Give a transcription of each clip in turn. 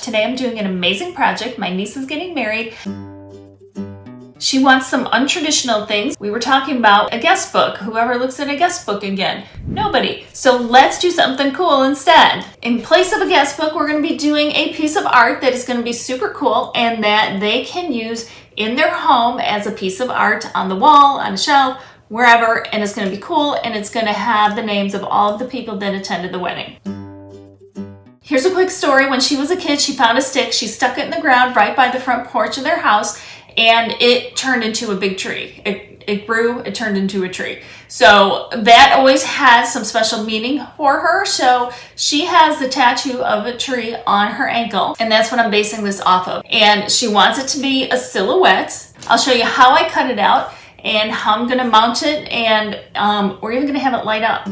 Today I'm doing an amazing project. My niece is getting married. She wants some untraditional things. We were talking about a guest book. Whoever looks at a guest book again? Nobody. So let's do something cool instead. In place of a guest book, we're going to be doing a piece of art that is going to be super cool and that they can use in their home as a piece of art on the wall, on a shelf, wherever, and it's going to be cool, and it's going to have the names of all of the people that attended the wedding. Here's a quick story. When she was a kid, she found a stick. She stuck it in the ground right by the front porch of their house, and it turned into a big tree. It grew, it turned into a tree. So that always has some special meaning for her. So she has the tattoo of a tree on her ankle, and that's what I'm basing this off of. And she wants it to be a silhouette. I'll show you how I cut it out and how I'm gonna mount it, and we're even gonna have it light up.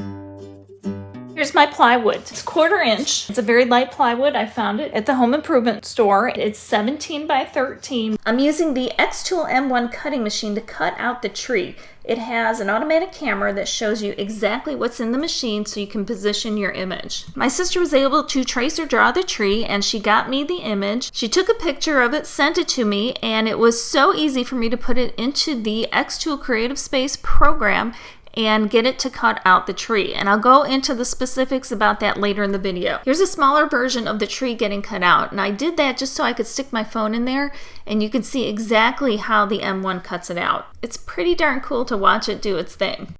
Here's my plywood. It's 1/4 inch. It's a very light plywood. I found it at the home improvement store. It's 17 by 13. I'm using the XTool M1 cutting machine to cut out the tree. It has an automatic camera that shows you exactly what's in the machine so you can position your image. My sister was able to trace or draw the tree, and she got me the image. She took a picture of it, sent it to me, and it was so easy for me to put it into the XTool Creative Space program and get it to cut out the tree. And I'll go into the specifics about that later in the video. Here's a smaller version of the tree getting cut out. And I did that just so I could stick my phone in there and you can see exactly how the M1 cuts it out. It's pretty darn cool to watch it do its thing.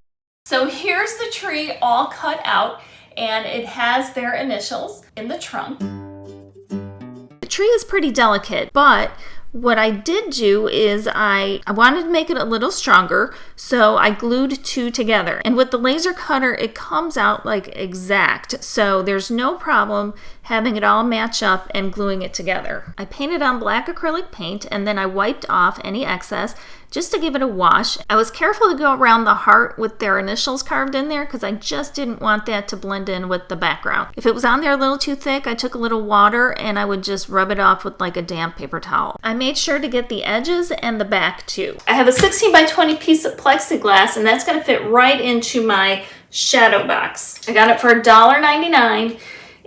So here's the tree all cut out, and it has their initials in the trunk. The tree is pretty delicate, but what I did do is I wanted to make it a little stronger, so I glued 2 together. And with the laser cutter, it comes out like exact, so there's no problem having it all match up and gluing it together. I painted on black acrylic paint, and then I wiped off any excess just to give it a wash. I was careful to go around the heart with their initials carved in there because I just didn't want that to blend in with the background. If it was on there a little too thick, I took a little water and I would just rub it off with like a damp paper towel. I made sure to get the edges and the back too. I have a 16 by 20 piece of plexiglass, and that's going to fit right into my shadow box. I got it for $1.99,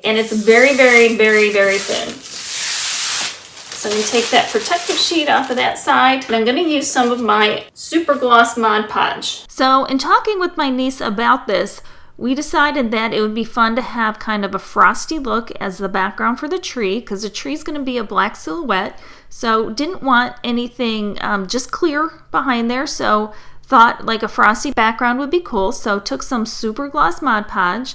and it's very, very, very, very thin. So I'm going to take that protective sheet off of that side, and I'm going to use some of my super gloss Mod Podge. So in talking with my niece about this, we decided that it would be fun to have kind of a frosty look as the background for the tree, because the tree is going to be a black silhouette. So didn't want anything just clear behind there, so thought like a frosty background would be cool. So took some super gloss Mod Podge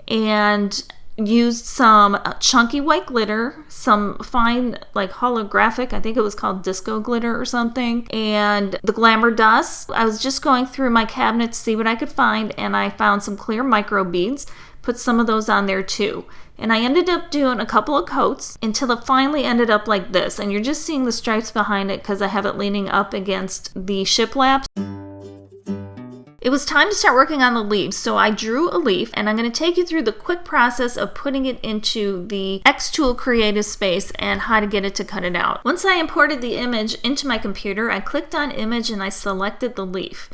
and used some chunky white glitter, some fine like holographic, I think it was called disco glitter or something, and the glamour dust. I was just going through my cabinet to see what I could find, and I found some clear micro beads, put some of those on there too. And I ended up doing a couple of coats until it finally ended up like this, and you're just seeing the stripes behind it because I have it leaning up against the shiplap. It was time to start working on the leaves, so I drew a leaf, and I'm going to take you through the quick process of putting it into the XTool Creative Space and how to get it to cut it out. Once I imported the image into my computer, I clicked on Image and I selected the leaf.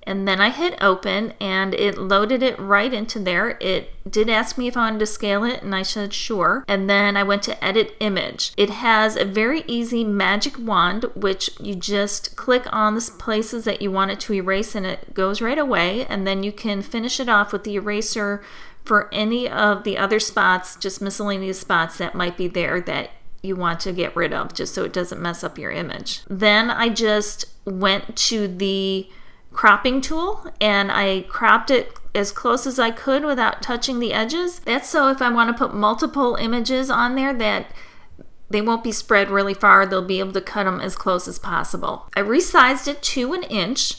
And then I hit open, and it loaded it right into there. It did ask me if I wanted to scale it, and I said sure. And then I went to edit image. It has a very easy magic wand, which you just click on the places that you want it to erase, and it goes right away. And then you can finish it off with the eraser for any of the other spots, just miscellaneous spots that might be there that you want to get rid of, just so it doesn't mess up your image. Then I just went to the cropping tool, and I cropped it as close as I could without touching the edges. That's so if I want to put multiple images on there that they won't be spread really far, they'll be able to cut them as close as possible. I resized it to 1 inch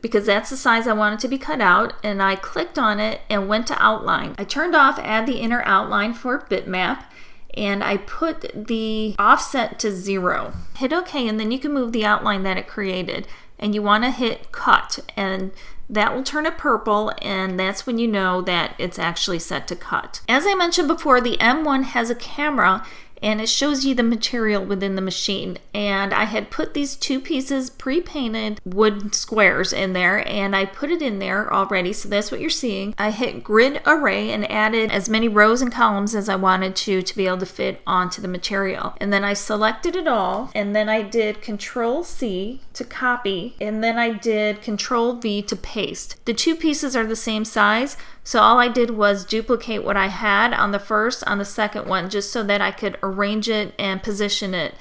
because that's the size I wanted to be cut out, and I clicked on it and went to outline. I turned off add the inner outline for bitmap, and I put the offset to 0. Hit OK, and then you can move the outline that it created. And you want to hit cut, and that will turn it purple, and that's when you know that it's actually set to cut. As I mentioned before, the M1 has a camera, and it shows you the material within the machine. And I had put these 2 pieces pre-painted wood squares in there, and I put it in there already, so that's what you're seeing. I hit grid array and added as many rows and columns as I wanted to be able to fit onto the material. And then I selected it all, and then I did Control C to copy, and then I did Control V to paste. The 2 pieces are the same size, so all I did was duplicate what I had on the first on the second one, just so that I could arrange it and position it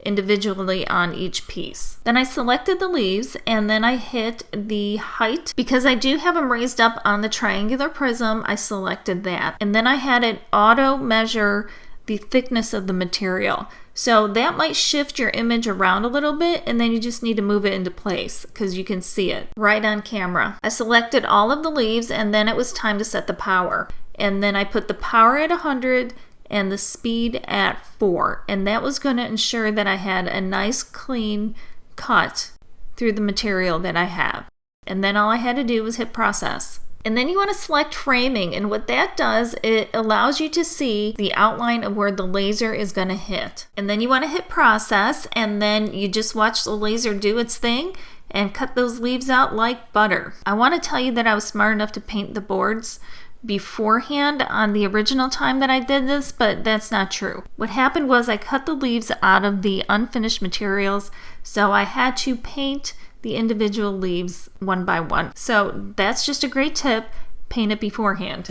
individually on each piece. Then I selected the leaves, and then I hit the height. Because I do have them raised up on the triangular prism, I selected that. And then I had it auto measure the thickness of the material. So that might shift your image around a little bit, and then you just need to move it into place because you can see it right on camera. I selected all of the leaves, and then it was time to set the power. And then I put the power at 100 and the speed at 4. And that was going to ensure that I had a nice clean cut through the material that I have. And then all I had to do was hit process. And then you want to select framing, and what that does, it allows you to see the outline of where the laser is going to hit. And then you want to hit process, and then you just watch the laser do its thing and cut those leaves out like butter. I want to tell you that I was smart enough to paint the boards beforehand on the original time that I did this, but that's not true. What happened was I cut the leaves out of the unfinished materials, so I had to paint the individual leaves one by one. So that's just a great tip. Paint it beforehand.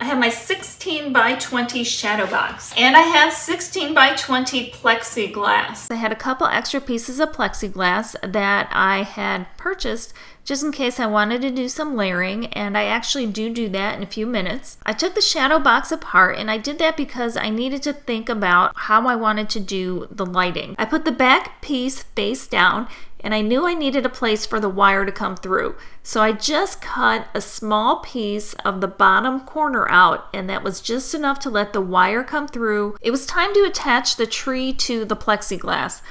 I have my 16 by 20 shadow box, and I have 16 by 20 plexiglass. I had a couple extra pieces of plexiglass that I had purchased just in case I wanted to do some layering, and I actually do that in a few minutes. I took the shadow box apart, and I did that because I needed to think about how I wanted to do the lighting. I put the back piece face down, and I knew I needed a place for the wire to come through. So I just cut a small piece of the bottom corner out, and that was just enough to let the wire come through. It was time to attach the tree to the plexiglass.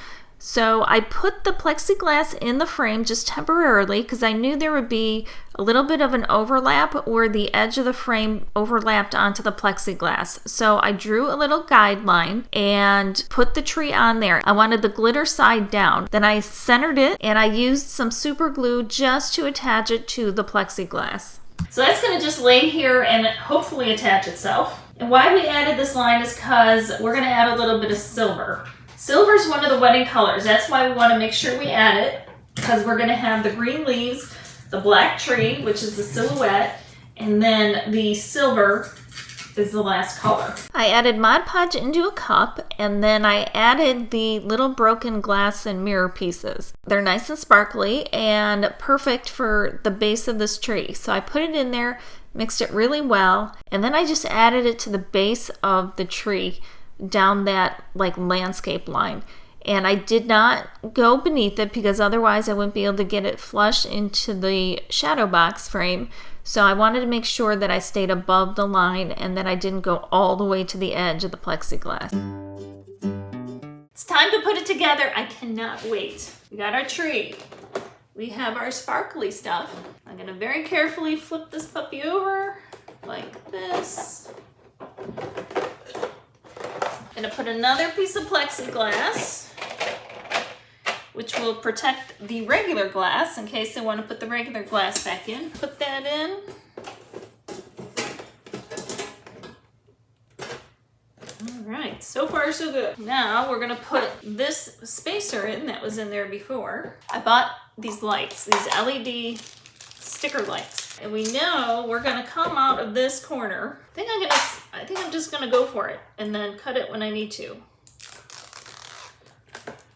So I put the plexiglass in the frame just temporarily because I knew there would be a little bit of an overlap where the edge of the frame overlapped onto the plexiglass. So I drew a little guideline and put the tree on there. I wanted the glitter side down. Then I centered it, and I used some super glue just to attach it to the plexiglass. So that's going to just lay here and hopefully attach itself. And why we added this line is because we're going to add a little bit of silver. Silver is one of the wedding colors. That's why we want to make sure we add it, because we're going to have the green leaves, the black tree, which is the silhouette, and then the silver is the last color. I added Mod Podge into a cup, and then I added the little broken glass and mirror pieces. They're nice and sparkly and perfect for the base of this tree. So I put it in there, mixed it really well, and then I just added it to the base of the tree down that like landscape line. And I did not go beneath it because otherwise I wouldn't be able to get it flush into the shadow box frame. So I wanted to make sure that I stayed above the line and that I didn't go all the way to the edge of the plexiglass. It's time to put it together. I cannot wait. We got our tree. We have our sparkly stuff. I'm gonna very carefully flip this puppy over like this. I'm going to put another piece of plexiglass, which will protect the regular glass in case I want to put the regular glass back in. Put that in. All right, so far so good. Now we're going to put this spacer in that was in there before. I bought these lights, these LED sticker lights. And we know we're going to come out of this corner. I think I'm just going to go for it and then cut it when I need to.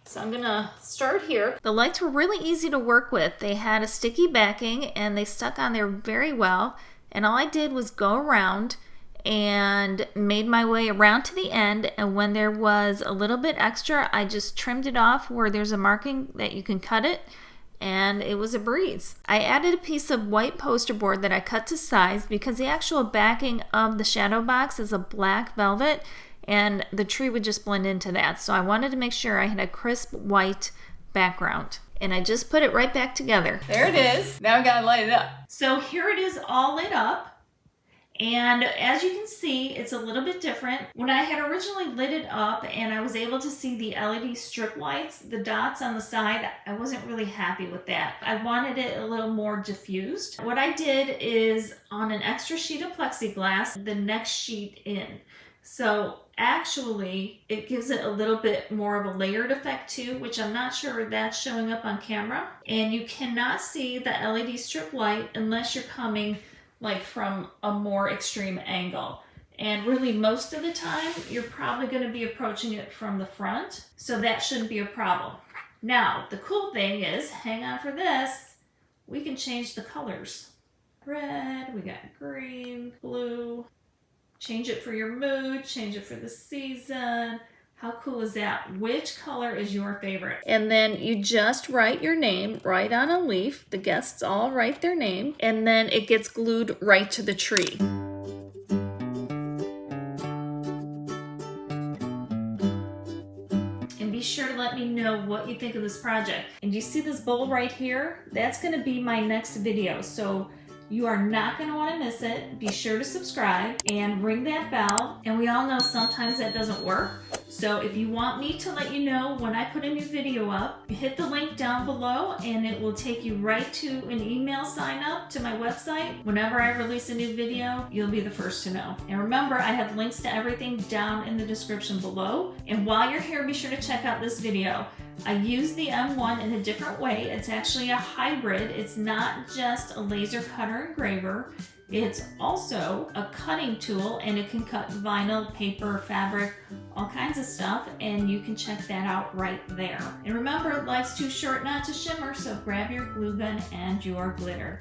So I'm going to start here. The lights were really easy to work with. They had a sticky backing and they stuck on there very well. And all I did was go around and made my way around to the end. And when there was a little bit extra, I just trimmed it off where there's a marking that you can cut it. And it was a breeze. I added a piece of white poster board that I cut to size because the actual backing of the shadow box is a black velvet and the tree would just blend into that. So I wanted to make sure I had a crisp white background. And I just put it right back together. There it is. Now I gotta light it up. So here it is all lit up. And as you can see, it's a little bit different. When I had originally lit it up and I was able to see the LED strip lights, the dots on the side, I wasn't really happy with that. I wanted it a little more diffused. What I did is on an extra sheet of plexiglass, the next sheet in. So actually, it gives it a little bit more of a layered effect too, which I'm not sure that's showing up on camera. And you cannot see the LED strip light unless you're coming like from a more extreme angle. And really most of the time, you're probably going to be approaching it from the front, so that shouldn't be a problem. Now, the cool thing is, hang on for this, we can change the colors. Red, we got green, blue. Change it for your mood, change it for the season. How cool is that? Which color is your favorite? And then you just write your name right on a leaf. The guests all write their name, and then it gets glued right to the tree. And be sure to let me know what you think of this project. And you see this bowl right here? That's gonna be my next video. So you are not going to want to miss it. Be sure to subscribe and ring that bell. And we all know sometimes that doesn't work. So if you want me to let you know when I put a new video up, hit the link down below and it will take you right to an email sign up to my website. Whenever I release a new video, you'll be the first to know. And remember, I have links to everything down in the description below. And while you're here, be sure to check out this video. I use the M1 in a different way. It's actually a hybrid. It's not just a laser cutter engraver. It's also a cutting tool, and it can cut vinyl, paper, fabric, all kinds of stuff, and you can check that out right there. And remember, life's too short not to shimmer, so grab your glue gun and your glitter.